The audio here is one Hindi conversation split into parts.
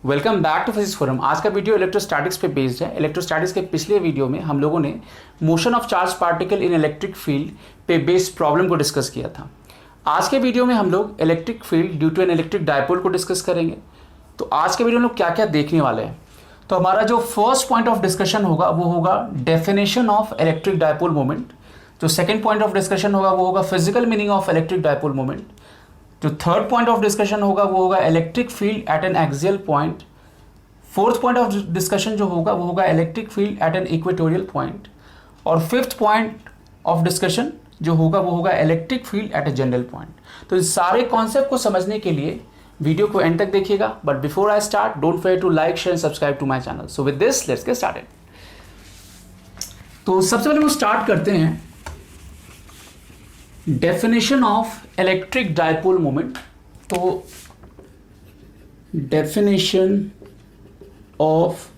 Welcome back to physics forum. आज का वीडियो इलेक्ट्रोस्टैटिक्स पे बेस्ड है। इलेक्ट्रोस्टैटिक्स के पिछले वीडियो में हम लोगों ने motion of charge particle in electric field पे बेस्ड प्रॉब्लम को डिस्कस किया था। आज के वीडियो में हम लोग electric field due to an electric dipole को डिस्कस करेंगे। तो आज के वीडियो में लोग क्या क्या देखने वाले हैं, तो हमारा जो फर्स्ट पॉइंट ऑफ डिस्कशन होगा वो होगा definition of electric dipole moment. जो सेकेंड पॉइंट ऑफ डिस्कशन होगा वो होगा physical meaning of electric dipole moment. जो थर्ड पॉइंट ऑफ डिस्कशन होगा वो होगा electric field at an axial point. Fourth point of discussion जो होगा वो होगा electric field at an equatorial point. और फिफ्थ पॉइंट ऑफ डिस्कशन जो होगा वो होगा electric field at a general point. तो इस सारे कॉन्सेप्ट को समझने के लिए वीडियो को एंड तक देखिएगा। But before I start, don't forget to like, share and subscribe to my channel. So with this let's get started. तो सबसे पहले हम स्टार्ट करते हैं definition of electric dipole moment. तो definition of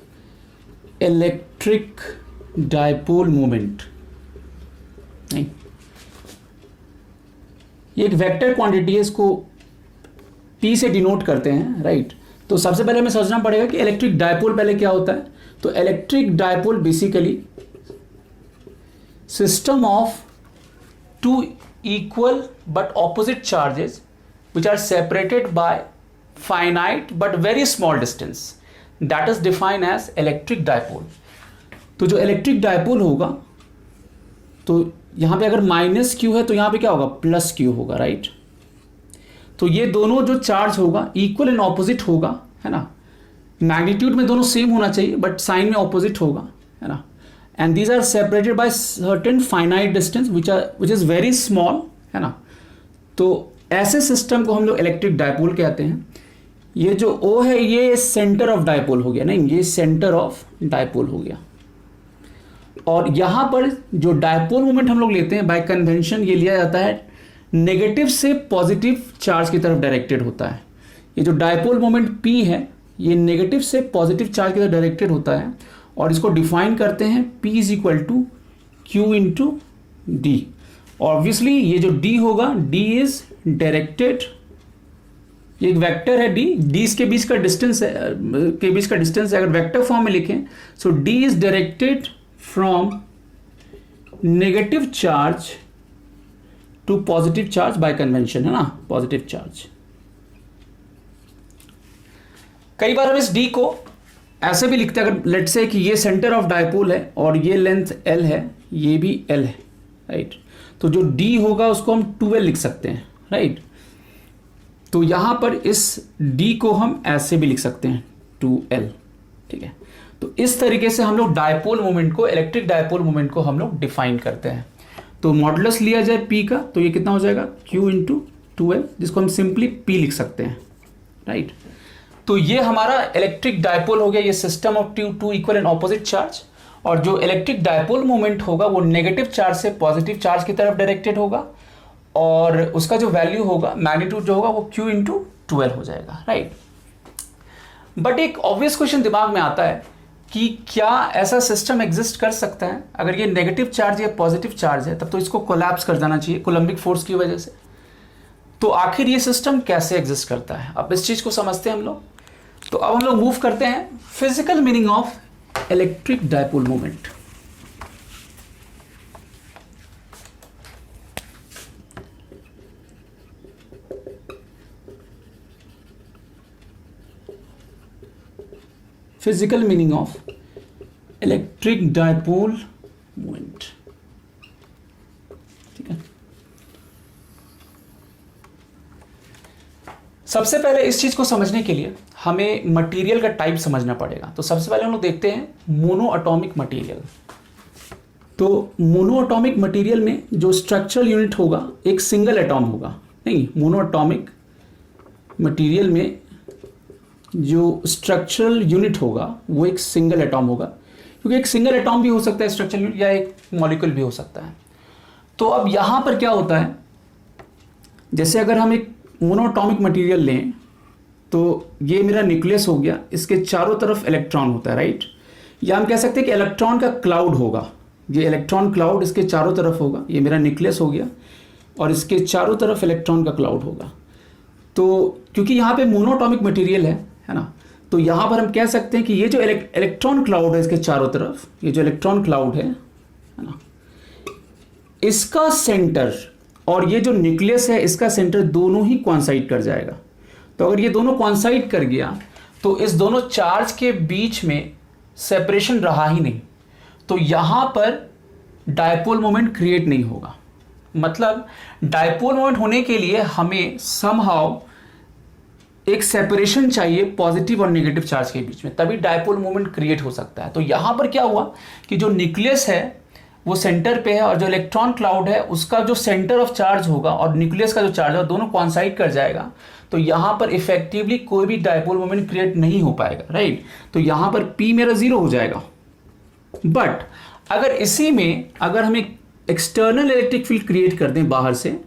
electric dipole moment, नहीं, ये एक वेक्टर क्वांटिटी है, इसको P से डिनोट करते हैं, राइट। तो सबसे पहले हमें समझना पड़ेगा कि इलेक्ट्रिक डायपोल पहले क्या होता है। तो electric dipole basically system of two equal but opposite charges which are separated by finite but very small distance, that is defined as electric dipole। तो जो इलेक्ट्रिक डायपोल होगा, तो यहाँ पे अगर माइनस क्यू है तो यहाँ पे क्या होगा, प्लस क्यू होगा, राइट। तो ये दोनों जो चार्ज होगा इक्वल एंड ऑपोजिट होगा, है ना। मैग्नीट्यूड में दोनों सेम होना चाहिए बट साइन में ऑपोजिट होगा, है ना। And these are separated by certain finite distance which is very small, है ना। तो ऐसे सिस्टम को हम लोग इलेक्ट्रिक डायपोल कहते हैं। ये जो O है ये सेंटर ऑफ डायपोल हो गया, नहीं, ये सेंटर ऑफ डायपोल हो गया। और यहाँ पर जो डायपोल मोमेंट हम लोग लेते हैं बाय कन्वेंशन, ये लिया जाता है नेगेटिव से पॉजिटिव चार्ज की तरफ डायरेक्टेड होता है। ये जो डायपोल मोमेंट P है ये नेगेटिव से पॉजिटिव चार्ज की तरफ डायरेक्टेड होता है और इसको डिफाइन करते हैं P is equal to q into d. Obviously ये जो D होगा, D इज डायरेक्टेड, ये एक वेक्टर है D, D के बीच का डिस्टेंस है, अगर वेक्टर फॉर्म में लिखें so D is directed from negative charge to positive charge by convention, है ना, पॉजिटिव चार्ज। कई बार हम इस D को ऐसे भी लिखते हैं, अगर लेट से कि ये सेंटर ऑफ डायपोल है और ये लेंथ L है, ये भी L है, राइट। तो जो D होगा उसको हम 2L लिख सकते हैं, राइट। तो यहाँ पर इस D को हम ऐसे भी लिख सकते हैं 2L, ठीक है। तो इस तरीके से हम लोग डायपोल मोमेंट को, इलेक्ट्रिक डायपोल मोमेंट को हम लोग डिफाइन करते हैं। तो मॉडुलस लिया जाए P का तो ये कितना हो जाएगा, Q इंटू 2L, जिसको हम सिंपली P लिख सकते हैं, राइट। तो ये हमारा इलेक्ट्रिक डायपोल हो गया, ये system of two equal and opposite charge. और जो इलेक्ट्रिक डायपोल मोमेंट होगा वो नेगेटिव चार्ज से पॉजिटिव चार्ज की तरफ डायरेक्टेड होगा और उसका जो वैल्यू होगा, मैग्नीट्यूड जो होगा वो Q इंटू 2L हो जाएगा, राइट। बट एक ऑब्वियस क्वेश्चन दिमाग में आता है कि क्या ऐसा सिस्टम एग्जिस्ट कर सकता है, अगर ये नेगेटिव चार्ज या पॉजिटिव चार्ज है तब तो इसको कोलैप्स कर जाना चाहिए कूलम्बिक फोर्स की वजह से। तो आखिर ये सिस्टम कैसे एग्जिस्ट करता है, अब इस चीज़ को समझते हैं हम लोग। तो अब हम लोग मूव करते हैं physical meaning of electric dipole moment. Physical meaning of electric dipole moment, ठीक है। सबसे पहले इस चीज को समझने के लिए हमें मटेरियल का टाइप समझना पड़ेगा। तो सबसे पहले हम लोग देखते हैं मोनो एटॉमिक मटेरियल। तो मोनो एटॉमिक मटेरियल में जो स्ट्रक्चरल यूनिट होगा एक सिंगल एटॉम होगा, नहीं, मोनो एटॉमिक मटेरियल में जो स्ट्रक्चरल यूनिट होगा वो एक सिंगल एटॉम होगा, क्योंकि एक सिंगल एटॉम भी हो सकता है स्ट्रक्चरल यूनिट, या एक मॉलिक्यूल भी हो सकता है। तो अब यहां पर क्या होता है, जैसे अगर हम एक मोनोएटॉमिक मटेरियल लें तो ये मेरा न्यूक्लियस हो गया, इसके चारों तरफ इलेक्ट्रॉन होता है, राइट। या हम कह सकते हैं कि इलेक्ट्रॉन का क्लाउड होगा, ये इलेक्ट्रॉन क्लाउड इसके चारों तरफ होगा, ये मेरा न्यूक्लियस हो गया और इसके चारों तरफ इलेक्ट्रॉन का क्लाउड होगा। तो क्योंकि यहाँ पे मोनोएटॉमिक मटेरियल है ना, तो यहां पर हम कह सकते हैं कि ये जो इलेक्ट्रॉन क्लाउड है इसके चारों तरफ, ये जो इलेक्ट्रॉन क्लाउड है ना, इसका सेंटर और ये जो न्यूक्लियस है इसका सेंटर दोनों ही कॉन्साइड कर जाएगा। तो अगर ये दोनों कॉन्साइड कर गया तो इस दोनों चार्ज के बीच में सेपरेशन रहा ही नहीं, तो यहां पर डायपोल मोमेंट क्रिएट नहीं होगा। मतलब डायपोल मोमेंट होने के लिए हमें समहाउ एक सेपरेशन चाहिए पॉजिटिव और नेगेटिव चार्ज के बीच में, तभी डायपोल मोमेंट क्रिएट हो सकता है। तो यहां पर क्या हुआ कि जो न्यूक्लियस है वो सेंटर पे है और जो इलेक्ट्रॉन क्लाउड है उसका जो सेंटर ऑफ चार्ज होगा और न्यूक्लियस का जो चार्ज है दोनों कॉन्साइड कर जाएगा। तो यहां पर इफेक्टिवली कोई भी डायपोल मोमेंट क्रिएट नहीं हो पाएगा, राइट। तो यहां पर P मेरा 0 हो जाएगा। बट अगर इसी में अगर हम एक एक्सटर्नल इलेक्ट्रिक फील्ड क्रिएट कर दें बाहर से,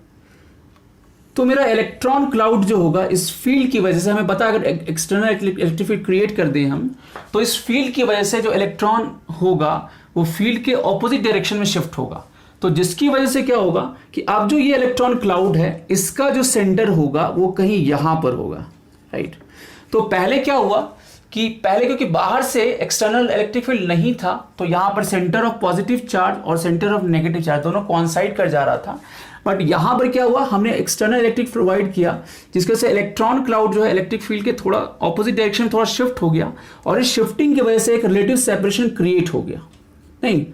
तो मेरा इलेक्ट्रॉन क्लाउड जो होगा इस फील्ड की वजह से, हमें पता अगर एक्सटर्नल इलेक्ट्रिक फील्ड क्रिएट कर दें हम, तो इस फील्ड की वजह से जो इलेक्ट्रॉन होगा वो फील्ड के ऑपोजिट डायरेक्शन में शिफ्ट होगा। तो जिसकी वजह से क्या होगा कि अब जो ये इलेक्ट्रॉन क्लाउड है इसका जो सेंटर होगा वो कहीं यहां पर होगा, राइट। तो पहले क्या हुआ कि पहले क्योंकि बाहर से एक्सटर्नल इलेक्ट्रिक फील्ड नहीं था, तो यहां पर सेंटर ऑफ पॉजिटिव चार्ज और सेंटर ऑफ नेगेटिव चार्ज दोनों कॉन्साइड कर जा रहा था। बट यहां पर क्या हुआ, हमने एक्सटर्नल इलेक्ट्रिक प्रोवाइड किया जिसकी वजह से इलेक्ट्रॉन क्लाउड जो है इलेक्ट्रिक फील्ड के थोड़ा ऑपोजिट डायरेक्शन में थोड़ा शिफ्ट हो गया और इस शिफ्टिंग की वजह से एक रिलेटिव सेपरेशन क्रिएट हो गया। नहीं,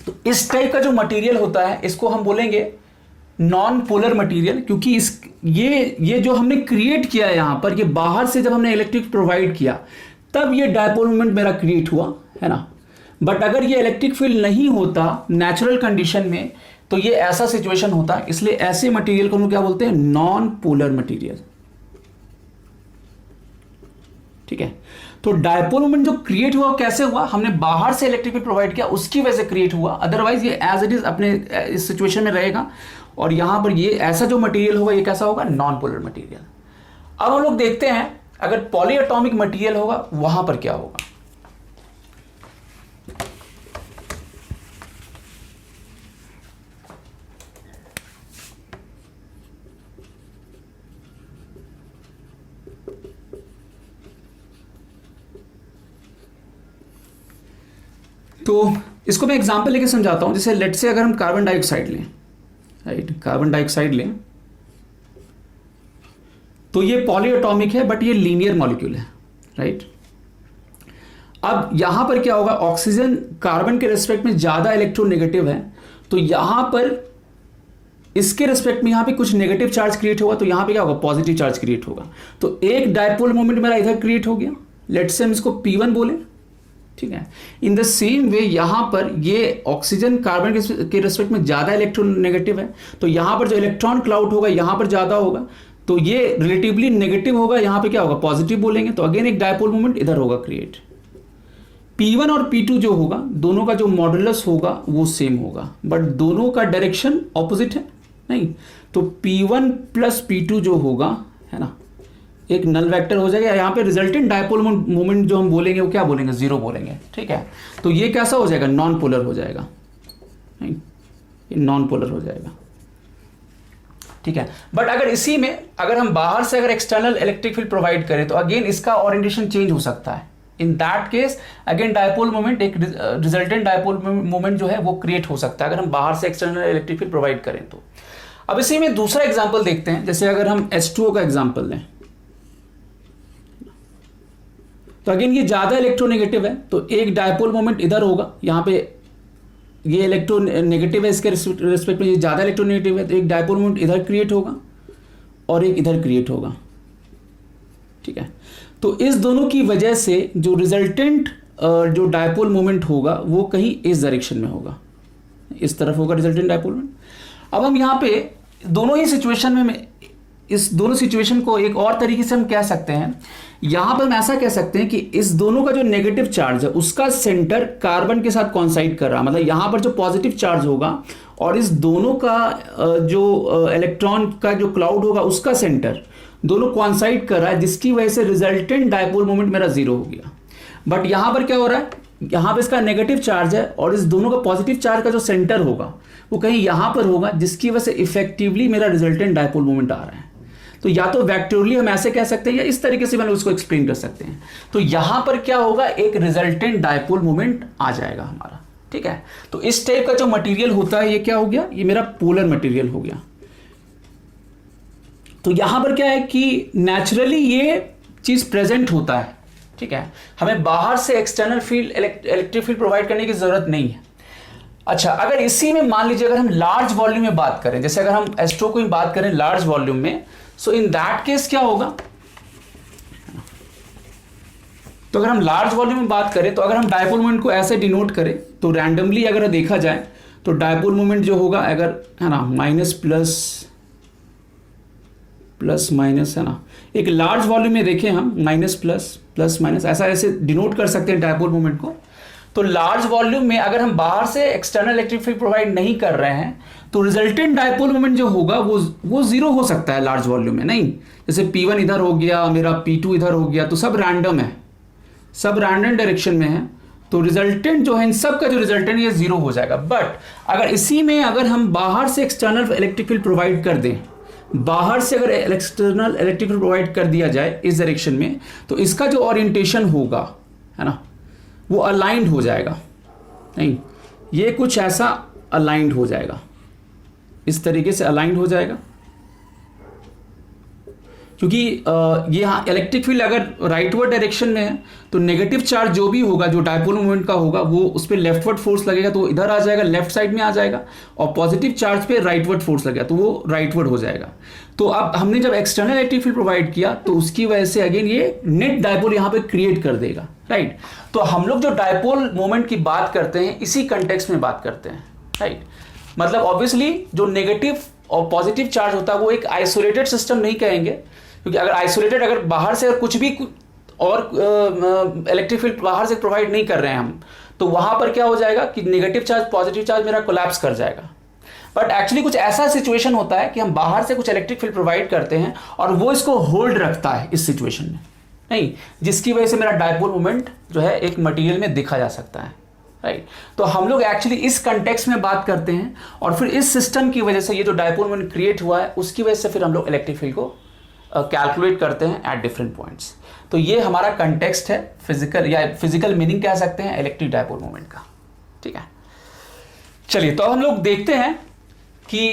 तो इस टाइप का जो मटेरियल होता है इसको हम बोलेंगे नॉन पोलर मटेरियल, क्योंकि इस ये जो हमने क्रिएट किया है यहां पर, ये बाहर से जब हमने इलेक्ट्रिक प्रोवाइड किया तब ये डायपोल मोमेंट मेरा क्रिएट हुआ, है ना। बट अगर ये इलेक्ट्रिक फील्ड नहीं होता नेचुरल कंडीशन में तो ये ऐसा सिचुएशन होता, इसलिए ऐसे मटेरियल को हम क्या बोलते हैं, नॉन पोलर मटेरियल, ठीक है। तो डायपोल मोमेंट जो क्रिएट हुआ कैसे हुआ, हमने बाहर से इलेक्ट्रिक फील्ड प्रोवाइड किया उसकी वजह से क्रिएट हुआ, अदरवाइज ये एज इट इज अपने इस सिचुएशन में रहेगा। और यहां पर ये ऐसा जो मटेरियल होगा ये कैसा होगा, नॉन पोलर मटेरियल। अब हम लोग देखते हैं अगर पॉलीएटॉमिक मटेरियल होगा वहां पर क्या होगा। तो इसको मैं एग्जांपल लेके समझाता हूं। जैसे लेट से अगर हम कार्बन डाइऑक्साइड लें, राइट, कार्बन डाइऑक्साइड लें तो ये पॉलीएटॉमिक है बट ये लीनियर मॉलिक्यूल है, राइट। अब यहां पर क्या होगा, ऑक्सीजन कार्बन के रिस्पेक्ट में ज्यादा इलेक्ट्रोनेगेटिव है, तो यहां पर इसके रिस्पेक्ट में यहां पे कुछ नेगेटिव चार्ज क्रिएट होगा, तो यहां पे क्या होगा, पॉजिटिव चार्ज क्रिएट होगा। तो एक डायपोल मोमेंट मेरा इधर क्रिएट हो गया, लेट से हम इसको P1 बोले, ठीक है। इन द सेम वे यहां पर ये ऑक्सीजन कार्बन के रिस्पेक्ट में ज्यादा इलेक्ट्रोनेगेटिव है, तो यहां पर जो इलेक्ट्रॉन क्लाउड होगा यहां पर ज्यादा होगा, तो ये रिलेटिवली नेगेटिव होगा, यहां पे क्या होगा, पॉजिटिव बोलेंगे, तो अगेन एक डायपोल मोमेंट इधर होगा क्रिएट। P1 और P2 जो होगा दोनों का जो मॉडुलस होगा वो सेम होगा, बट दोनों का डायरेक्शन ऑपोजिट है, नहीं। तो P1 प्लस P2 जो होगा, है ना, एक नल वेक्टर हो जाएगा। यहाँ पे रिजल्टेंट डायपोल मोमेंट जो हम बोलेंगे वो क्या बोलेंगे, 0 बोलेंगे, ठीक है। तो ये कैसा हो जाएगा, नॉन पोलर हो जाएगा, नहीं, ये नॉन पोलर हो जाएगा, ठीक है। बट अगर इसी में अगर हम बाहर से अगर एक्सटर्नल इलेक्ट्रिक फील्ड प्रोवाइड करें तो अगेन इसका ओरिएंटेशन चेंज हो सकता है। इन that case again dipole moment, एक रिजल्टेंट डायपोल मोमेंट जो है वो क्रिएट हो सकता है अगर हम बाहर से एक्सटर्नल इलेक्ट्रिक फील्ड प्रोवाइड करें तो। अब इसी में दूसरा एग्जाम्पल देखते हैं। जैसे अगर हम H2O का एग्जाम्पल लें, तो अगेन ये ज्यादा इलेक्ट्रोनेगेटिव है, तो एक डायपोल मोमेंट इधर होगा, यहाँ पे ये इलेक्ट्रोनेगेटिव है, इसके रिस्पेक्ट में ये ज्यादा इलेक्ट्रोनेगेटिव है, तो एक डायपोल मोमेंट इधर क्रिएट होगा और एक इधर क्रिएट होगा, ठीक है। तो इस दोनों की वजह से जो रिजल्टेंट जो डायपोल मोमेंट होगा वो कहीं इस डायरेक्शन में होगा, इस तरफ होगा रिजल्टेंट डायपोल मोमेंट। अब हम यहाँ पे दोनों ही सिचुएशन में, इस दोनों सिचुएशन को एक और तरीके से हम कह सकते हैं, यहां पर हम ऐसा कह सकते हैं कि इस दोनों का जो नेगेटिव चार्ज है उसका सेंटर कार्बन के साथ कॉन्साइड कर रहा है, मतलब यहां पर जो पॉजिटिव चार्ज होगा और इस दोनों का जो इलेक्ट्रॉन का जो क्लाउड होगा उसका सेंटर दोनों कॉन्साइड कर रहा है, जिसकी वजह से रिजल्टेंट डायपोल मोमेंट मेरा 0 हो गया। बट यहां पर क्या हो रहा है, यहां पर इसका नेगेटिव चार्ज है और इस दोनों का पॉजिटिव चार्ज का जो सेंटर होगा वो कहीं यहां पर होगा, जिसकी वजह से इफेक्टिवली मेरा रिजल्टेंट डायपोल मोमेंट आ रहा है। तो या तो वेक्टोरली हम ऐसे कह सकते हैं या इस तरीके से मैंने उसको एक्सप्लेन कर सकते हैं। तो यहां पर क्या होगा, एक रिजल्टेंट डायपोल मोमेंट आ जाएगा हमारा, ठीक है। तो इस टाइप का जो मटेरियल होता है ये क्या हो गया, ये मेरा पोलर मटेरियल हो गया। तो यहां पर क्या है कि नेचुरली ये चीज प्रेजेंट होता है, ठीक है। हमें बाहर से external field, electric field provide करने की जरूरत नहीं है। अच्छा, अगर इसी में मान लीजिए अगर हम लार्ज वॉल्यूम में बात करें, जैसे अगर हम H2O की बात करें लार्ज वॉल्यूम में, सो इन दैट केस क्या होगा, तो अगर हम लार्ज वॉल्यूम में बात करें तो अगर हम डायपोल मोमेंट को ऐसे डिनोट करें तो रैंडमली अगर देखा जाए तो डायपोल मोमेंट जो होगा, अगर है ना माइनस प्लस माइनस, है ना, एक लार्ज वॉल्यूम में देखें हम माइनस प्लस माइनस ऐसे डिनोट कर सकते हैं डायपोल मोमेंट को। तो लार्ज वॉल्यूम में अगर हम बाहर से एक्सटर्नल इलेक्ट्रिक फील्ड प्रोवाइड नहीं कर रहे हैं तो रिजल्टेंट डायपोल मोमेंट जो होगा वो जीरो हो सकता है लार्ज वॉल्यूम में। नहीं, जैसे P1 इधर हो गया, मेरा P2 इधर हो गया, तो सब रैंडम है, सब रैंडम डायरेक्शन में है, तो रिजल्टेंट जो है इन सब का जो रिजल्टेंट ये जीरो हो जाएगा। बट अगर इसी में अगर हम बाहर से एक्सटर्नल इलेक्ट्रिक फील्ड प्रोवाइड कर दें, बाहर से अगर एक्सटर्नल इलेक्ट्रिक फील्ड प्रोवाइड कर दिया जाए इस डायरेक्शन में, तो इसका जो ओरिएंटेशन होगा, है ना, वो अलाइंड हो जाएगा। नहीं, ये कुछ ऐसा अलाइंड हो जाएगा, इस तरीके से अलाइंड हो जाएगा, क्योंकि ये हाँ इलेक्ट्रिक फील्ड अगर राइटवर्ड डायरेक्शन में है तो नेगेटिव चार्ज जो भी होगा, जो डायपोल मोमेंट का होगा, वो उस पर लेफ्टवर्ड फोर्स लगेगा तो वो इधर आ जाएगा, लेफ्ट साइड में आ जाएगा, और पॉजिटिव चार्ज पे राइटवर्ड फोर्स लगेगा तो वो राइटवर्ड हो जाएगा। तो अब हमने जब एक्सटर्नल इलेक्ट्रिक फील्ड प्रोवाइड किया तो उसकी वजह से अगेन ये नेट डायपोल यहाँ पे क्रिएट कर देगा, राइट। तो हम लोग जो डायपोल मोमेंट की बात करते हैं इसी कंटेक्स्ट में बात करते हैं, राइट। मतलब ऑब्वियसली जो नेगेटिव और पॉजिटिव चार्ज होता है वो एक आइसोलेटेड सिस्टम नहीं कहेंगे, क्योंकि अगर आइसोलेटेड, अगर बाहर से कुछ भी और इलेक्ट्रिक फील्ड बाहर से प्रोवाइड नहीं कर रहे हैं हम, तो वहां पर क्या हो जाएगा कि नेगेटिव चार्ज पॉजिटिव चार्ज मेरा कोलैप्स कर जाएगा। बट एक्चुअली कुछ ऐसा सिचुएशन होता है कि हम बाहर से कुछ इलेक्ट्रिक फील्ड प्रोवाइड करते हैं और वो इसको होल्ड रखता है इस सिचुएशन में, नहीं, जिसकी वजह से मेरा डायपोल मोमेंट जो है एक मटेरियल में देखा जा सकता है, राइट। तो हम लोग एक्चुअली इस कंटेक्स्ट में बात करते हैं और फिर इस सिस्टम की वजह से ये जो डायपोल मोमेंट क्रिएट हुआ है उसकी वजह से फिर हम लोग इलेक्ट्रिक फील्ड को कैलकुलेट करते हैं एट डिफरेंट पॉइंट्स। तो ये हमारा कंटेक्स्ट है फिजिकल, या फिजिकल मीनिंग कह सकते हैं इलेक्ट्रिक डायपोल मोमेंट का, ठीक है। चलिए, तो हम लोग देखते हैं कि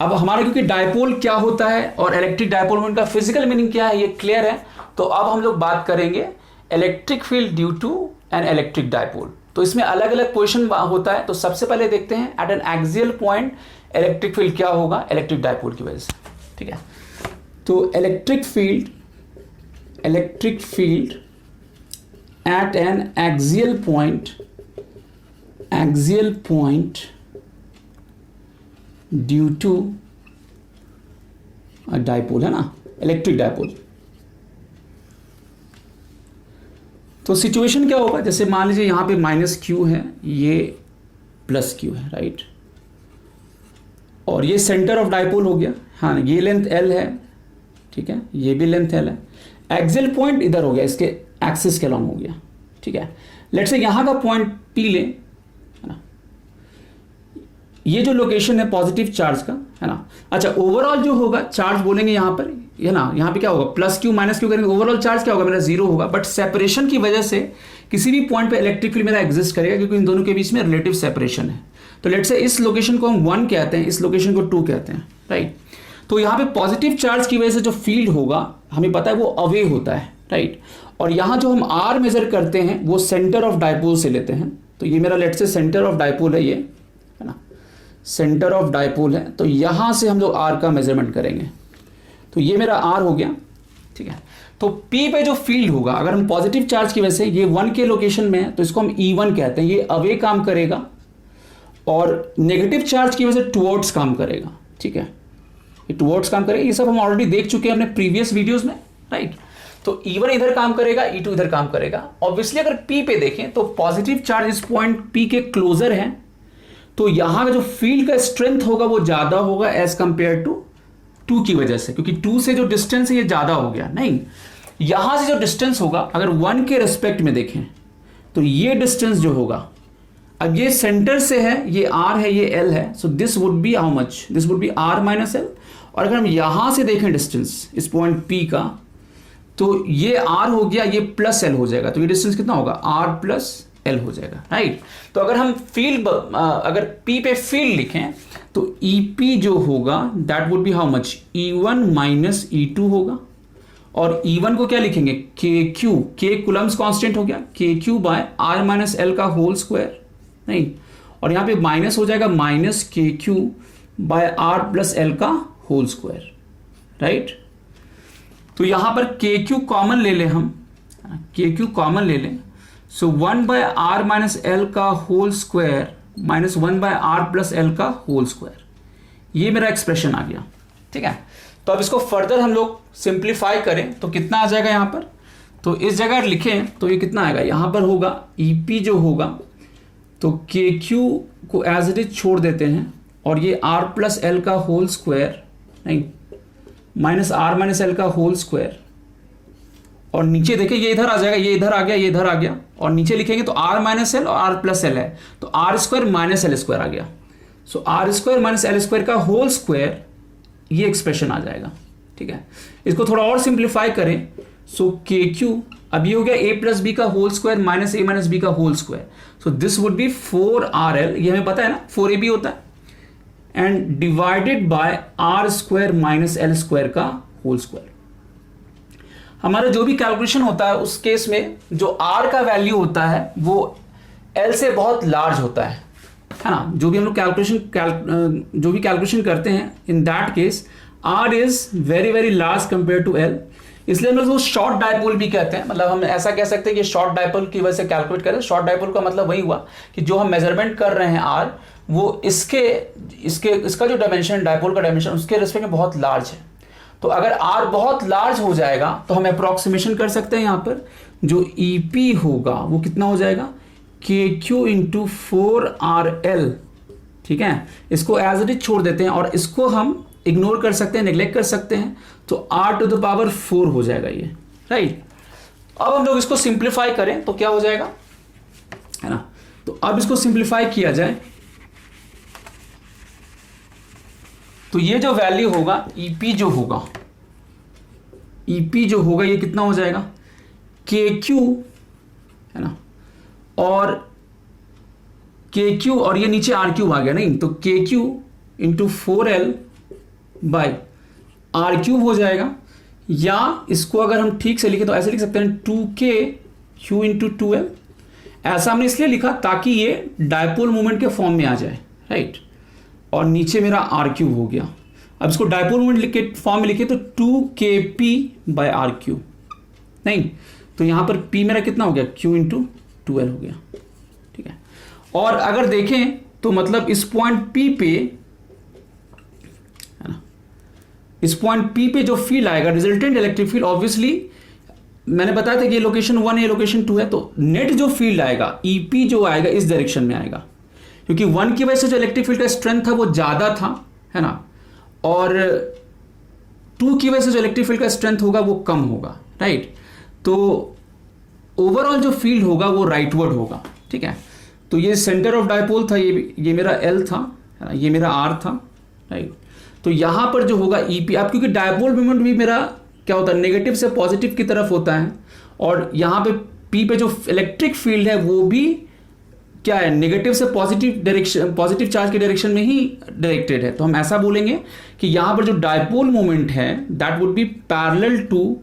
अब हमारा, क्योंकि डायपोल क्या होता है और इलेक्ट्रिक डायपोल मोमेंट का फिजिकल मीनिंग क्या है ये क्लियर है, तो अब हम लोग बात करेंगे electric field due to an electric dipole. तो इसमें अलग अलग क्वेश्चन होता है, तो सबसे पहले देखते हैं at an axial point electric field क्या होगा इलेक्ट्रिक डायपोल की वजह से, ठीक है। तो electric field at an axial point due to dipole, है ना, इलेक्ट्रिक डायपोल। तो सिचुएशन क्या होगा, जैसे मान लीजिए यहां पे माइनस क्यू है, ये प्लस क्यू है, राइट, और ये सेंटर ऑफ डायपोल हो गया, हाँ, ये लेंथ एल है, ठीक है, ये भी लेंथ एल है, एक्सियल पॉइंट इधर हो गया, इसके एक्सिस के अलॉन्ग हो गया, ठीक है। लेट्स से यहां का पॉइंट पी ले, है ना, ये जो लोकेशन है पॉजिटिव चार्ज का, है ना। अच्छा, ओवरऑल जो होगा चार्ज बोलेंगे यहां पर, है ना, यहां पे क्या होगा, प्लस क्यू माइनस क्यू करेंगे, ओवरऑल चार्ज क्या होगा मेरा जीरो होगा। बट सेपरेशन की वजह से किसी भी पॉइंट पे इलेक्ट्रिक फील्ड मेरा एग्जिस्ट करेगा, क्योंकि इन दोनों के बीच में रिलेटिव सेपरेशन है। तो लेट्स से इस लोकेशन को हम 1 कहते हैं, इस लोकेशन को 2 कहते हैं, राइट। तो यहाँ पे पॉजिटिव चार्ज की वजह से जो फील्ड होगा हमें पता है वो अवे होता है, राइट। और यहाँ जो हम आर मेजर करते हैं वो सेंटर ऑफ डायपोल से लेते हैं। तो ये मेरा let's say centre of dipole है, ये है ना, सेंटर ऑफ डायपोल है, तो यहाँ से हम लोग आर का मेजरमेंट करेंगे। तो ये मेरा आर हो गया, ठीक है। तो P पे जो फील्ड होगा, अगर हम पॉजिटिव चार्ज की वजह से ये 1 के लोकेशन में है तो इसको हम E1 कहते हैं, ये अवे काम करेगा, और नेगेटिव चार्ज की वजह से टुवर्ड्स काम करेगा, ठीक है, ये टुवर्ड्स काम करेगा। ये सब हम ऑलरेडी देख चुके हैं अपने प्रीवियस वीडियोस में, राइट। तो E1 इधर काम करेगा, E2 इधर काम करेगा। ऑब्वियसली अगर P पे देखें तो पॉजिटिव चार्ज इस पॉइंट P के क्लोजर है, तो यहाँ का जो फील्ड का स्ट्रेंथ होगा वो ज्यादा होगा एज कंपेयर टू 2 की वजह से, क्योंकि 2 से जो डिस्टेंस है ये ज्यादा हो गया। नहीं, यहां से जो डिस्टेंस होगा अगर 1 के रिस्पेक्ट में देखें तो ये डिस्टेंस जो होगा, अब ये सेंटर से है, ये R है, ये L है, सो this would B how much, this would B R minus L, और अगर हम यहाँ से देखें डिस्टेंस इस पॉइंट P का, तो ये R हो गया, ये प्लस L हो जाएगा, तो ये डिस्टेंस कितना होगा, R प्लस L हो जाएगा, राइट। तो अगर हम फील्ड अगर P पे फील्ड लिखें तो EP जो होगा that would B how much, E1 minus E2 होगा, और E1 को क्या लिखेंगे, KQ, K कूलम्स कांस्टेंट हो गया, KQ by R minus L का होल स्क्वायर, नहीं, और यहाँ पे माइनस हो जाएगा minus KQ by R plus L का होल स्क्वायर, राइट। तो यहाँ पर KQ कॉमन ले लें हम, KQ कॉमन ले लें, so 1 by R minus L का whole square minus 1 by R plus L का होल स्क्वायर, ये मेरा एक्सप्रेशन आ गया, ठीक है। तो अब इसको फर्दर हम लोग सिंप्लीफाई करें तो कितना आ जाएगा यहाँ पर, तो इस जगह लिखें तो ये कितना आएगा, यहाँ पर होगा EP जो होगा तो KQ को एज इट इज छोड़ देते हैं, और ये R प्लस L का होल स्क्वायर, नहीं, माइनस R माइनस L का होल स्क्वायर, और नीचे देखिए ये इधर आ जाएगा, ये इधर आ गया, ये इधर आ गया, और नीचे लिखेंगे तो R माइनस L और R प्लस L है, तो R square minus L square आ गया, so R square minus L square का होल स्क्वायर, ये एक्सप्रेशन आ जाएगा, ठीक है। इसको थोड़ा और सिंप्लीफाई करें, सो KQ अब ये हो गया A प्लस बी का whole square minus A minus B का whole square, so this would be 4RL, ये हमें पता है ना 4AB होता है, and divided by R square minus L square का होल स्क्वायर। हमारा जो भी कैलकुलेशन होता है उस केस में जो R का वैल्यू होता है वो L से बहुत लार्ज होता है ना, जो भी हम लोग कैलकुलेशन करते हैं, in that case R is very very large compare to L, इसलिए हम लोग उसको शॉर्ट डायपोल भी कहते हैं, मतलब हम ऐसा कह सकते हैं कि शॉर्ट डायपोल की वजह से कैलकुलेट करें। शॉर्ट डायपोल का मतलब वही हुआ कि जो हम मेजरमेंट कर रहे हैं R, वो इसका जो डायमेंशन, डायपोल का डायमेंशन उसके रिस्पेक्ट में बहुत लार्ज है। तो अगर R बहुत लार्ज हो जाएगा तो हम अप्रोक्सीमेशन कर सकते हैं, यहाँ पर जो EP होगा वो कितना हो जाएगा, KQ इंटू 4RL, ठीक है। इसको एज इट इज छोड़ देते हैं और इसको हम इग्नोर कर सकते हैं, नेग्लेक्ट कर सकते हैं, तो R टू द पावर 4 हो जाएगा ये, राइट। अब हम लोग इसको सिंप्लीफाई करें तो क्या हो जाएगा, है ना। तो अब इसको सिंप्लीफाई किया जाए तो ये जो वैल्यू होगा EP जो होगा, EP जो होगा ये कितना हो जाएगा, KQ, है ना, और KQ और ये नीचे RQ आ गया, नहीं, तो KQ into 4L by R³ हो जाएगा, या इसको अगर हम ठीक से लिखें तो ऐसे लिख सकते हैं 2KQ इंटू 2L। ऐसा हमने इसलिए लिखा ताकि ये डायपोल मोमेंट के फॉर्म में आ जाए, राइट, और नीचे मेरा R³ हो गया। अब इसको डायपोल मोमेंट के फॉर्म में लिखे तो 2KP बाय R³, नहीं, तो यहां पर P मेरा कितना हो गया, Q इंटू 2L हो गया, ठीक है। और अगर देखें तो मतलब इस पॉइंट P पे, है ना, इस पॉइंट P पे जो फील्ड आएगा, रिजल्टेंट इलेक्ट्रिक फील्ड, ऑब्वियसली मैंने बताया था कि ये लोकेशन 1 है, ये लोकेशन 2 है, तो नेट जो फील्ड आएगा EP जो आएगा इस डायरेक्शन में आएगा, क्योंकि 1 की वजह से जो इलेक्ट्रिक फील्ड का स्ट्रेंथ था वो ज़्यादा था, है ना, और 2 की वजह से जो इलेक्ट्रिक फील्ड का स्ट्रेंथ होगा वो कम होगा, राइट। तो ओवरऑल जो फील्ड होगा वो राइटवर्ड होगा, ठीक है। तो ये सेंटर ऑफ डायपोल था, ये मेरा L था, है ना, ये मेरा R था, राइट। तो यहाँ पर जो होगा EP, अब क्योंकि डायपोल मोमेंट भी मेरा क्या होता है, नेगेटिव से पॉजिटिव की तरफ होता है, और यहाँ पे P पे जो इलेक्ट्रिक फील्ड है वो भी क्या है, नेगेटिव से पॉजिटिव डायरेक्शन, पॉजिटिव चार्ज के डायरेक्शन में ही डायरेक्टेड है। तो हम ऐसा बोलेंगे कि यहाँ पर जो डायपोल मोमेंट है that would be parallel to,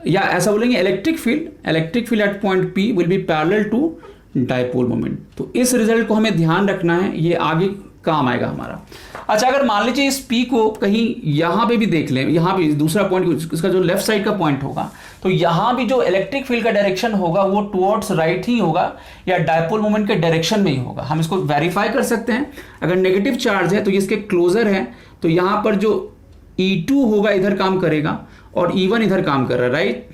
या ऐसा बोलेंगे electric field at point P will be parallel to dipole moment. तो इस रिजल्ट को हमें ध्यान रखना है, ये आगे काम आएगा हमारा। अच्छा, अगर मान लीजिए इस P को कहीं यहाँ पे भी देख लें, यहाँ पे दूसरा पॉइंट, इसका जो लेफ्ट साइड का पॉइंट होगा, तो यहाँ भी जो इलेक्ट्रिक फील्ड का डायरेक्शन होगा वो टुवर्ड्स राइट ही होगा या डायपोल मोमेंट के डायरेक्शन में ही होगा। हम इसको वेरीफाई कर सकते हैं। अगर नेगेटिव चार्ज है तो ये इसके क्लोजर है, तो यहाँ पर जो E2 होगा इधर काम करेगा और E1 इधर काम कर रहा है, राइट,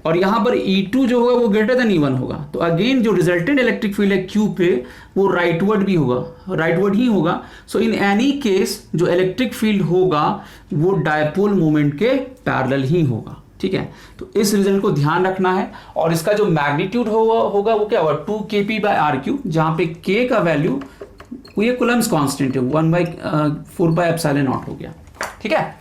और यहाँ पर E2 जो होगा वो ग्रेटर देन E1 होगा। तो अगेन जो रिजल्टेंट इलेक्ट्रिक फील्ड है Q पे वो राइटवर्ड भी होगा, राइटवर्ड ही होगा। सो इन एनी केस जो इलेक्ट्रिक फील्ड होगा वो डायपोल मोमेंट के पैरेलल ही होगा, ठीक है। तो इस रिजल्ट को ध्यान रखना है। और इसका जो मैग्नीट्यूड होगा वो क्या होगा, 2kp बाय R³, जहाँ पे K का वैल्यू वो ये कूलम्स कांस्टेंट है, 1/4πε0 हो गया। ठीक है,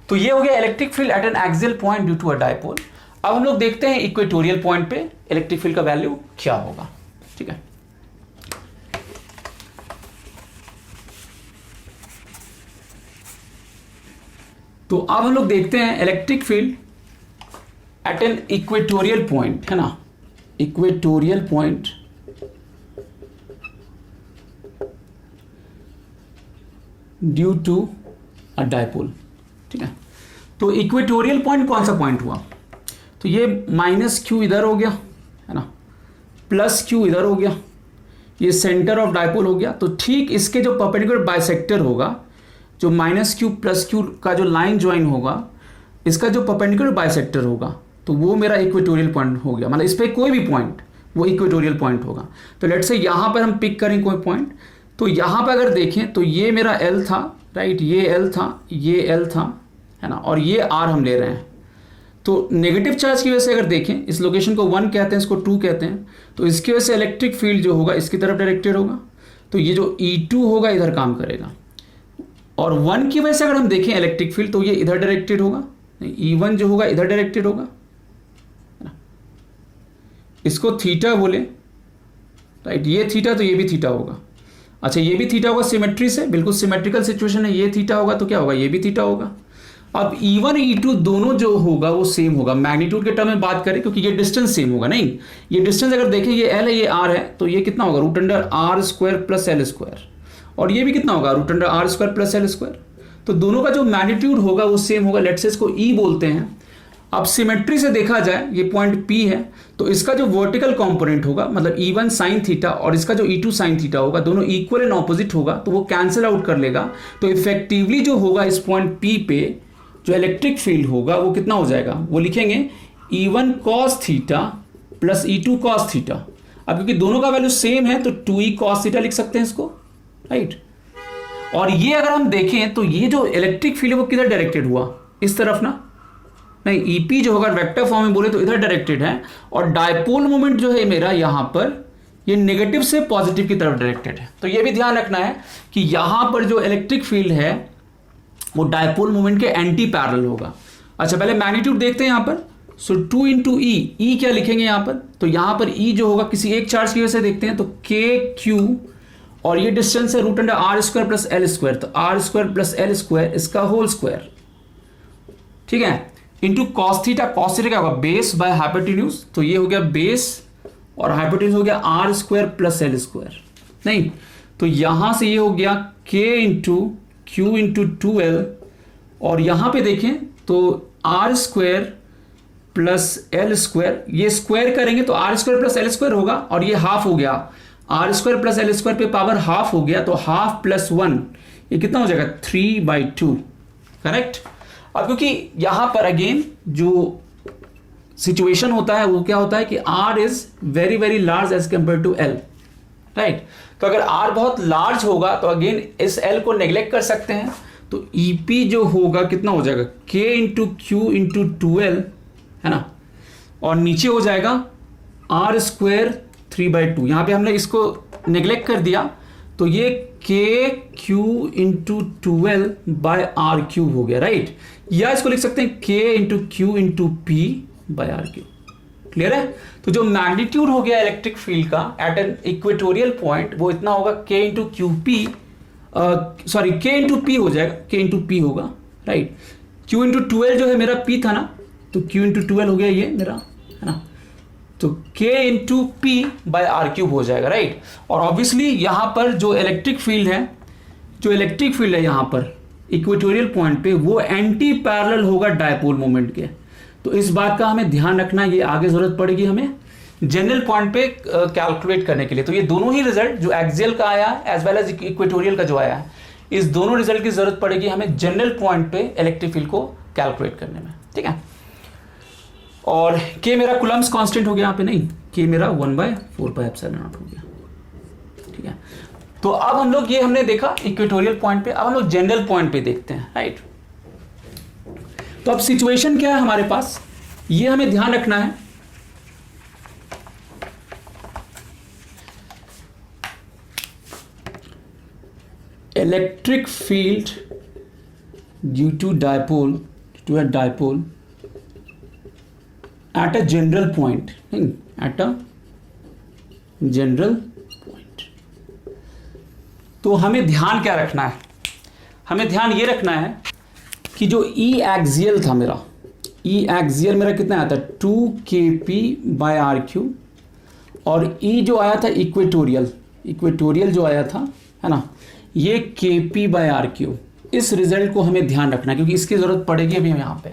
तो ये हो गया electric field at an axial point due to a dipole. अब हम लोग देखते हैं इक्वेटोरियल पॉइंट पे इलेक्ट्रिक फील्ड का वैल्यू क्या होगा। ठीक है, तो अब हम लोग देखते हैं electric field at an equatorial point, है ना, equatorial point due to a dipole. ठीक है, तो इक्वेटोरियल पॉइंट कौन सा पॉइंट हुआ, तो ये -q इधर हो गया, है ना, +q इधर हो गया, ये सेंटर ऑफ डायपोल हो गया। तो ठीक इसके जो परपेंडिकुलर बाइसेक्टर होगा, जो -q +q का जो लाइन ज्वाइन होगा, इसका जो परपेंडिकुलर बाइसेक्टर होगा, तो वो मेरा इक्वेटोरियल पॉइंट हो गया। मतलब इस पर कोई भी पॉइंट वो इक्वेटोरियल पॉइंट होगा। तो लेट्स से यहाँ पर हम पिक करें कोई पॉइंट, तो यहाँ पर अगर देखें तो ये मेरा L था, राइट, ये L था, ये L था, है ना, और ये R हम ले रहे हैं। तो नेगेटिव चार्ज की वजह से अगर देखें, इस लोकेशन को 1 कहते हैं, इसको 2 कहते हैं, तो इसकी वजह से इलेक्ट्रिक फील्ड जो होगा इसकी तरफ डायरेक्टेड होगा। तो ये जो E2 होगा इधर काम करेगा, और 1 की वजह से अगर हम देखें इलेक्ट्रिक फील्ड, तो ये इधर डायरेक्टेड होगा, E1 जो होगा इधर डायरेक्टेड होगा, है ना, इसको थीटा बोले, राइट, ये थीटा तो ये भी थीटा होगा। अच्छा, ये भी थीटा होगा सिमेट्री से, बिल्कुल सिमेट्रिकल सिचुएशन है, ये थीटा होगा तो क्या होगा, ये भी थीटा होगा। अब E1 E2 दोनों जो होगा वो सेम होगा, मैग्नीट्यूड के टर्म में बात करें, क्योंकि ये डिस्टेंस सेम होगा। नहीं, ये डिस्टेंस अगर देखें, ये L है, ये R है, तो ये कितना होगा, √R² + L², और ये भी कितना होगा, √R² + L²। तो दोनों का जो मैग्नीट्यूड होगा वो सेम होगा। लेट्स से इसको E बोलते हैं। अब सिमेट्री से देखा जाए, ये पॉइंट P है, तो इसका जो वर्टिकल कंपोनेंट होगा, मतलब E1 sin थीटा और इसका जो E2 sin थीटा होगा, दोनों इक्वल एंड ऑपोजिट होगा, तो वो कैंसिल आउट कर लेगा। तो इफेक्टिवली जो होगा इस पॉइंट P पे जो इलेक्ट्रिक फील्ड होगा वो कितना हो जाएगा, वो लिखेंगे E1 cos theta + E2 cos theta. अब क्योंकि दोनों का वैल्यू सेम है तो 2E cos थीटा लिख सकते हैं इसको, राइट। और ये अगर हम देखें तो ये जो इलेक्ट्रिक फील्ड है वो किधर डायरेक्टेड हुआ, इस तरफ ना, नहीं, EP जो होगा वेक्टर फॉर्म में बोले तो इधर डायरेक्टेड है, और डायपोल मोमेंट जो है मेरा यहाँ पर ये नेगेटिव से पॉजिटिव की तरफ डायरेक्टेड है। तो ये भी ध्यान रखना है कि यहाँ पर जो इलेक्ट्रिक फील्ड है वो डायपोल मोमेंट के एंटी पैरेलल होगा। अच्छा, पहले मैग्नीट्यूड देखते हैं यहाँ पर। सो 2 × E क्या लिखेंगे यहाँ पर, तो यहाँ पर E जो होगा किसी एक चार्ज की वजह से देखते हैं, तो KQ, और ये डिस्टेंस है √R² + L², तो R² + L² इसका होल स्क्वायर, ठीक है, into cos theta. cos theta क्या होगा, बेस बाय हाइपोटेन्यूज, तो ये हो गया बेस और हाइपोटेन्यूज हो गया R² + L²। नहीं, तो यहां से ये हो गया K × Q × 2L, और यहां पे देखें तो R² + L², ये स्क्वायर करेंगे तो R² + L² होगा, और ये हाफ हो गया, R² + L² पे पावर हाफ हो गया, तो हाफ + 1 ये कितना हो जाएगा, 3/2, करेक्ट। अब क्योंकि यहां पर अगेन जो सिचुएशन होता है वो क्या होता है कि R is very very large as compare to L, right. तो अगर R बहुत लार्ज होगा तो अगेन इस L को नेग्लेक्ट कर सकते हैं, तो EP जो होगा कितना हो जाएगा, K × Q × 2L, है ना, और नीचे हो जाएगा R² 3/2। यहां पे हमने इसको नेग्लेक्ट कर दिया, तो ये KQ × 2L/R³ हो गया, राइट। या इसको लिख सकते हैं K × Q × P/R³। क्लियर है। तो जो मैग्नीट्यूड हो गया इलेक्ट्रिक फील्ड का एट एन इक्वेटोरियल पॉइंट वो इतना होगा K × QP, sorry K × P हो जाएगा, K × P होगा, राइट। Q × 2L जो है मेरा P था ना, तो Q × 2L हो गया ये मेरा, है ना, तो K × P/R³ हो जाएगा, राइट। और ऑब्वियसली यहाँ पर जो इलेक्ट्रिक फील्ड है यहाँ पर इक्वेटोरियल पॉइंट पे वो एंटी पैरेलल होगा डायपोल मोमेंट के। तो इस बात का हमें ध्यान रखना, ये आगे जरूरत पड़ेगी हमें जनरल पॉइंट पे कैलकुलेट करने के लिए। तो ये दोनों ही रिजल्ट जो एक्सियल का आया एज वेल एज इक्वेटोरियल का जो आया है, इस दोनों रिजल्ट की जरूरत पड़ेगी हमें जनरल पॉइंट पे इलेक्ट्रिक फील्ड को कैलकुलेट करने में, ठीक है। और K मेरा कूलम्स कांस्टेंट हो गया यहाँ पे, नहीं, K मेरा 1/4πε0 हो गया, ठीक है। तो अब हम लोग ये हमने देखा इक्वेटोरियल पॉइंट पे, अब हम लोग जनरल पॉइंट पे देखते हैं, राइट। तो अब सिचुएशन क्या है हमारे पास, ये हमें ध्यान रखना है। Electric field due to dipole at a general point, at a general point. तो हमें ध्यान क्या रखना है, हमें ध्यान ये रखना है कि जो ई एक्सियल था मेरा, ई एक्सियल मेरा कितना आया था 2kp/r3, और ई जो आया था इक्वेटोरियल जो आया था, है ना, ये kp/r3। इस रिजल्ट को हमें ध्यान रखना है क्योंकि इसकी जरूरत पड़ेगी अभी यहाँ पे।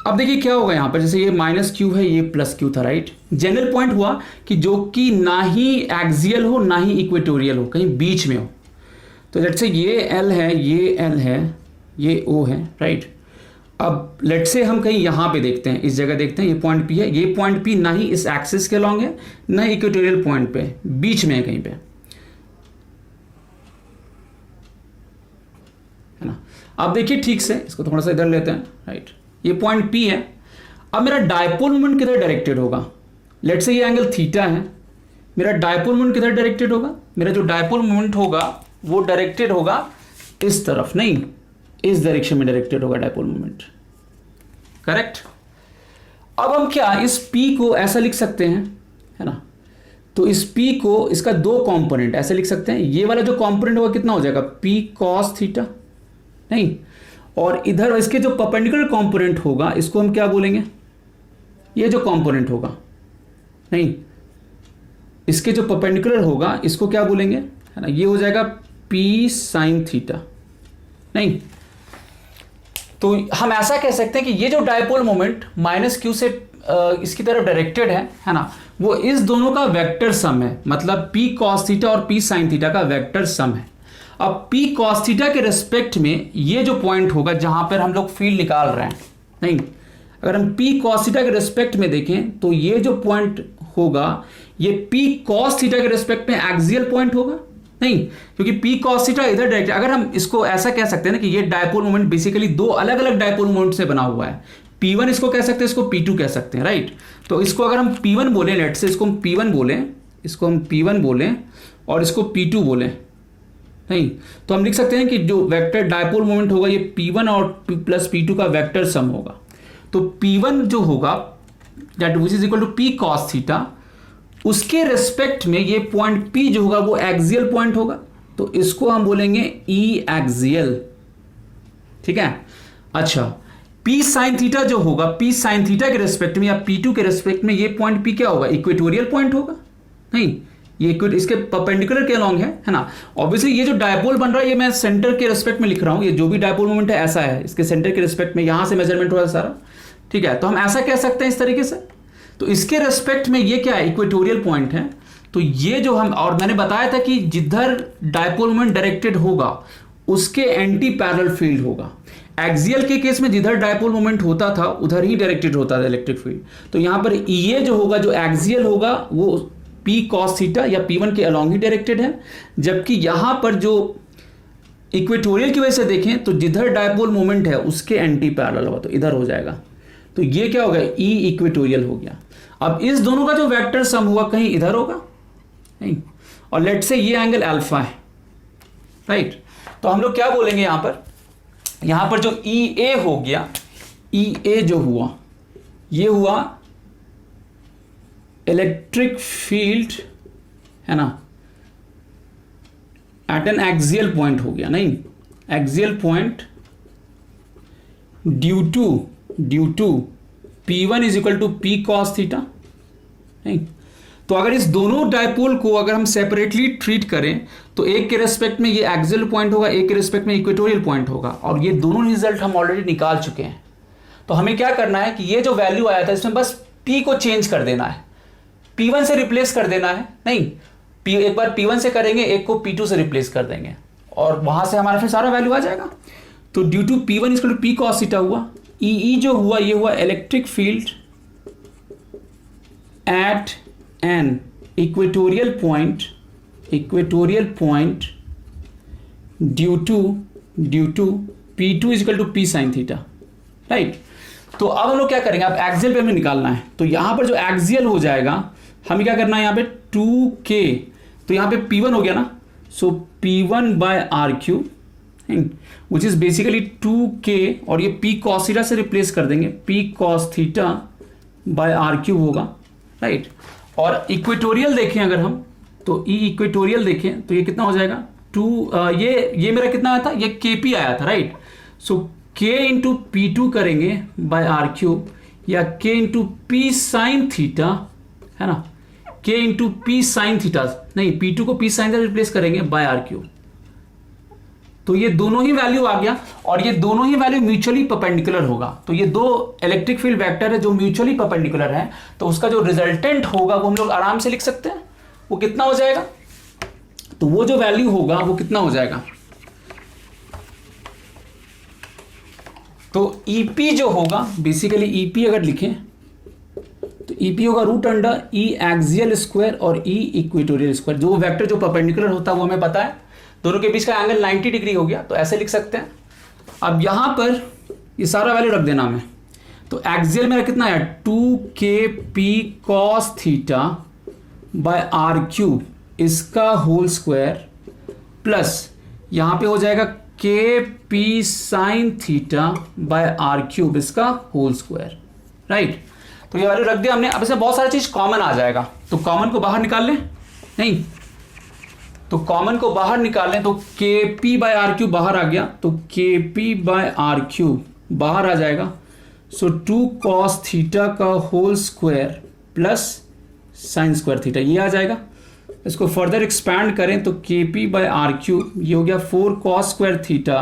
अब देखिए क्या होगा यहाँ पर, जैसे ये -q है, ये +q था, राइट। जनरल पॉइंट हुआ कि जो कि ना ही एक्सियल हो ना ही इक्वेटोरियल हो, कहीं बीच में हो। तो लेट्स से ये L है, ये L है, ये O है, राइट। अब लेट्स से हम कहीं यहाँ पे देखते हैं, इस जगह देखते हैं, ये पॉइंट P है, ये पॉइंट P ना ही इस एक्सिस के अलॉन्ग है ना ही इक्वेटोरियल पॉइंट पे, बीच में है कहीं पे, है ना। अब देखिए ठीक से, इसको थोड़ा सा इधर लेते हैं, राइट। ये पॉइंट P है। अब मेरा डायपोल मोमेंट किधर डायरेक्टेड होगा, लेट्स से ये एंगल थीटा है, मेरा डायपोल मोमेंट किधर डायरेक्टेड होगा, मेरा जो डायपोल मोमेंट होगा वो डायरेक्टेड होगा इस तरफ, नहीं इस डायरेक्शन में डायरेक्टेड होगा डायपोल मोमेंट, करेक्ट। अब हम क्या इस P को ऐसा लिख सकते हैं, है ना। तो इस P को, इसका दो कंपोनेंट ऐसे लिख सकते हैं, ये वाला जो कंपोनेंट होगा कितना हो जाएगा P cos थीटा, नहीं, और इधर इसके जो परपेंडिकुलर कंपोनेंट होगा इसको हम क्या बोलेंगे, ये जो कंपोनेंट होगा, नहीं, इसके जो परपेंडिकुलर होगा इसको क्या बोलेंगे, है ना, ये हो जाएगा P sin थीटा, नहीं। तो हम ऐसा कह सकते हैं कि ये जो डायपोल मोमेंट -q से इसकी तरफ डायरेक्टेड है ना, वो इस दोनों का वेक्टर सम है, मतलब P cos थीटा और P sin थीटा का वेक्टर सम है। अब P cos थीटा के रेस्पेक्ट में ये जो पॉइंट होगा जहां पर हम लोग फील्ड निकाल रहे हैं, नहीं, अगर हम P cos थीटा के रेस्पेक्ट में देखें तो ये जो पॉइंट होगा ये P cos थीटा के रेस्पेक्ट में एक्सियल पॉइंट होगा, नहीं, क्योंकि P cos थीटा इधर डायरेक्ट। अगर हम इसको ऐसा कह सकते हैं ना कि ये डायपोल मोमेंट बेसिकली दो अलग अलग डायपोल मोमेंट से बना हुआ है, P1 इसको कह सकते हैं, इसको P2 कह सकते हैं, राइट। तो इसको अगर हम P1 बोलें, लेट से इसको हम P1 बोलें, इसको हम P1 बोलें और इसको P2 बोलें, नहीं, तो हम लिख सकते हैं कि जो वेक्टर डायपोल मोमेंट होगा ये P1 और प्लस P2 का वेक्टर सम होगा। तो P1 जो होगा that which is equal to P cos theta, उसके रेस्पेक्ट में ये पॉइंट P जो होगा वो एक्सियल पॉइंट होगा, तो इसको हम बोलेंगे E एक्सियल, ठीक है। अच्छा, P sin थीटा जो होगा, P sin थीटा के रेस्पेक्ट में या P2 के रेस्पेक्ट में ये पॉइंट P क्या होगा, इक्वेटोरियल पॉइंट होगा, नहीं, ये इसके परपेंडिकुलर के अलॉन्ग है ना। ऑब्वियसली ये जो डायपोल बन रहा है ये मैं सेंटर के रेस्पेक्ट में लिख रहा हूं, ये जो भी डायपोल मोमेंट है ऐसा है, इसके सेंटर के रेस्पेक्ट में यहां से मेजरमेंट हो रहा है सारा, ठीक है। तो हम ऐसा कह सकते हैं इस तरीके से। तो इसके रेस्पेक्ट में ये क्या है, इक्वेटोरियल पॉइंट है। तो ये जो हम, और मैंने बताया था कि जिधर डायपोल मोमेंट डायरेक्टेड होगा उसके एंटी पैरेलल फील्ड होगा। एक्सियल के केस में जिधर डायपोल मोमेंट होता था उधर ही डायरेक्टेड होता था इलेक्ट्रिक फील्ड। तो यहां पर ये जो होगा, जो एक्सियल होगा वो P cos थीटा या P1 के अलॉन्ग ही डायरेक्टेड है, जबकि यहां पर जो इक्वेटोरियल की वजह से देखें तो जिधर डायपोल मोमेंट है उसके एंटी पैरेलल होगा, तो इधर हो जाएगा। तो ये क्या होगा, E इक्वेटोरियल हो गया। अब इस दोनों का जो वेक्टर सम हुआ कहीं इधर होगा, नहीं, और लेट से ये एंगल अल्फा है, राइट। तो हम लोग क्या बोलेंगे यहां पर जो EA हो गया, EA जो हुआ ये हुआ इलेक्ट्रिक फील्ड, है ना, एट एन एक्सियल पॉइंट हो गया, नहीं, axial point due to P1 is equal to P cos theta, नहीं। तो अगर इस दोनों डायपोल को अगर हम सेपरेटली ट्रीट करें तो एक के रेस्पेक्ट में ये एक्सियल पॉइंट होगा, एक के रेस्पेक्ट में इक्वेटोरियल पॉइंट होगा, और ये दोनों रिजल्ट हम ऑलरेडी निकाल चुके हैं। तो हमें क्या करना है कि ये जो वैल्यू आया था इसमें बस P को चेंज कर देना है, P1 से रिप्लेस कर देना है, नहीं, एक बार P1 से करेंगे, एक को P2 से रिप्लेस कर देंगे और वहां से हमारा फिर सारा वैल्यू आ जाएगा। तो due to P1 equal to P cos theta हुआ, EE जो हुआ ये हुआ electric field at an equatorial point due to P2 is equal to P sin theta, right. तो अब हम लोग क्या करेंगे, अब एक्सियल पे हमें निकालना है। तो यहां पर जो एक्सियल हो जाएगा, हमें क्या करना है, यहाँ पे 2K तो यहाँ पे P1 हो गया ना, so P1 by r cube which is basically 2k, और ये P cos थीटा से रिप्लेस कर देंगे, P cos theta by r cube होगा, राइट। और इक्वेटोरियल देखें अगर हम, तो ई इक्वेटोरियल देखें तो ये कितना हो जाएगा 2, ये मेरा कितना आया था, ये Kp आया था, राइट। सो K इंटू P2 करेंगे बाय आर क्यूब, या K into P sine theta, है ना, K into P sine theta, नहीं P2 को पी साइन थीटा रिप्लेस करेंगे बाय आर क्यूब। तो ये दोनों ही वैल्यू आ गया, और ये दोनों ही वैल्यू म्यूचुअली परपेंडिकुलर होगा। तो ये दो इलेक्ट्रिक फील्ड वेक्टर है जो म्यूचुअली परपेंडिकुलर है, तो उसका जो रिजल्टेंट होगा वो हम लोग आराम से लिख सकते हैं। वो कितना हो जाएगा, तो वो जो वैल्यू होगा वो कितना हो जाएगा, तो EP जो होगा, बेसिकली EP अगर लिखें तो EP होगा root under E axial square और E इक्वेटोरियल स्क्वायर। जो वेक्टर जो परपेंडिकुलर होता है वो हमें पता है, दोनों के बीच का एंगल 90 डिग्री हो गया, तो ऐसे लिख सकते हैं। अब यहां पर ये सारा वैल्यू रख देना हमें, तो एक्सियल मेरा कितना है 2kp cos theta by r cube इसका होल स्क्वायर, प्लस यहां पे हो जाएगा kp sine theta by r cube इसका होल स्क्वायर, राइट। तो ये वैल्यू रख दिया हमने। अब इसमें बहुत सारी चीज कॉमन आ जाएगा, तो कॉमन को बाहर निकाल लें, नहीं तो कॉमन को बाहर निकाल लें, तो kp बाय आर क्यूब बाहर आ गया, तो kp बाय आर क्यूब बाहर आ जाएगा। सो 2 cos थीटा का whole square plus sine square theta, ये आ जाएगा। इसको फर्दर एक्सपैंड करें तो kp बाय आर क्यूब ये हो गया 4 cos square theta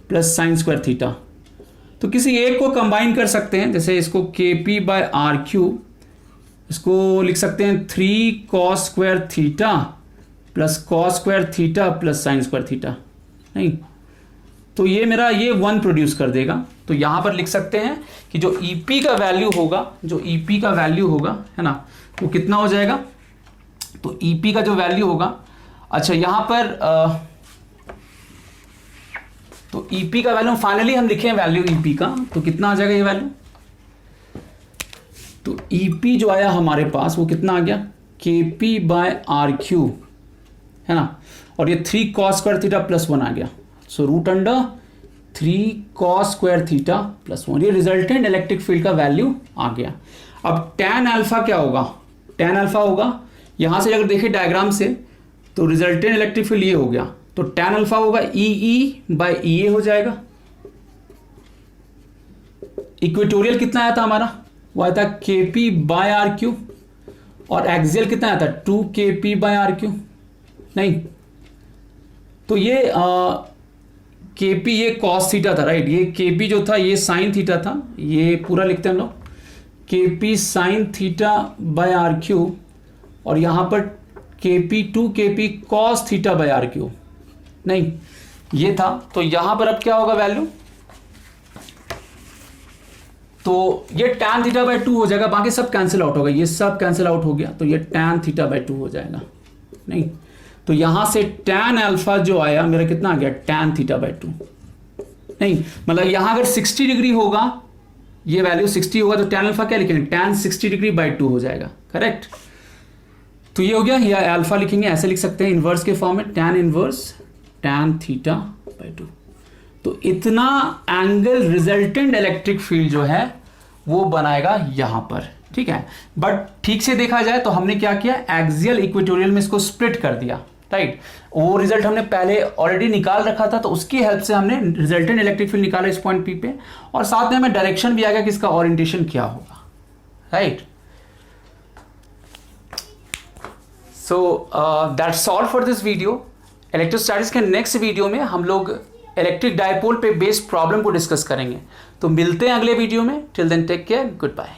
plus sine square theta. तो किसी एक को कंबाइन कर सकते हैं, जैसे इसको kp बाय आर क्यूब, इसको लिख सकते हैं 3 cos square theta plus cos square theta plus sine square theta, नहीं तो ये मेरा ये 1 प्रोड्यूस कर देगा। तो यहां पर लिख सकते हैं कि जो EP का वैल्यू होगा, जो EP का वैल्यू होगा, है ना, वो कितना हो जाएगा, तो EP का जो वैल्यू होगा, अच्छा यहां पर तो EP का वैल्यू फाइनली हम लिखे वैल्यू EP का, तो कितना आ जाएगा ये वैल्यू, तो EP जो आया हमारे पास वो कितना आ गया kp बाय आर क्यूब, है ना, और ये 3 cos स्क्वायर थीटा प्लस 1 आ गया। So root under 3 cos square theta plus 1, ये रिजल्टेंट इलेक्ट्रिक फील्ड का वैल्यू आ गया। अब tan अल्फा क्या होगा, tan अल्फा होगा, यहां से अगर देखें डायग्राम से तो रिजल्टेंट इलेक्ट्रिक फील्ड ये हो गया, तो tan अल्फा होगा EE बाय EA हो जाएगा। इक्वेटोरियल कितना आया था हमारा, वो आया था kp बाय आर क्यूब, और एक्सियल कितना आया था 2kp बाय आर क्यूब, नहीं तो ये kp ये cos थीटा था, राइट, ये kp जो था ये साइन थीटा था, ये पूरा लिखते हैं हम लोग kp sine theta by r cube, और यहां पर kp 2kp cos theta by r cube, नहीं ये था। तो यहां पर अब क्या होगा वैल्यू, तो ये tan थीटा बाय 2 हो जाएगा, बाकी सब कैंसिल आउट होगा, ये सब कैंसिल आउट हो गया, तो ये tan थीटा बाय 2 हो जाएगा, नहीं तो यहां से tan अल्फा जो आया मेरा कितना आ गया tan थीटा बाय 2, नहीं मतलब यहां अगर 60 डिग्री होगा, ये वैल्यू 60 होगा, तो tan अल्फा क्या लिखेंगे tan 60 डिग्री बाय 2 हो जाएगा, करेक्ट। तो ये हो गया, या अल्फा लिखेंगे ऐसे लिख सकते हैं इनवर्स के फॉर्म में, tan inverse tan theta by 2। तो इतना एंगल रिजल्टेंट इलेक्ट्रिक फील्ड जो है वो बनाएगा यहां पर, ठीक है। बट ठीक से देखा जाए तो हमने क्या किया, एक्सियल इक्वेटोरियल में इसको स्प्लिट कर दिया, राइट। वो रिजल्ट हमने पहले ऑलरेडी निकाल रखा था, तो उसकी हेल्प से हमने रिजल्टेंट इलेक्ट्रिक फील्ड निकाला इस पॉइंट P पे, और साथ में हमें डायरेक्शन भी आ गया कि इसका ओरिएंटेशन क्या होगा, right. So that's all for this video. Electrostatics के नेक्स्ट वीडियो में हम लोग इलेक्ट्रिक डायपोल पे बेस्ड प्रॉब्लम को डिस्कस करेंगे। तो मिलते हैं अगले वीडियो में, till then take care, good bye.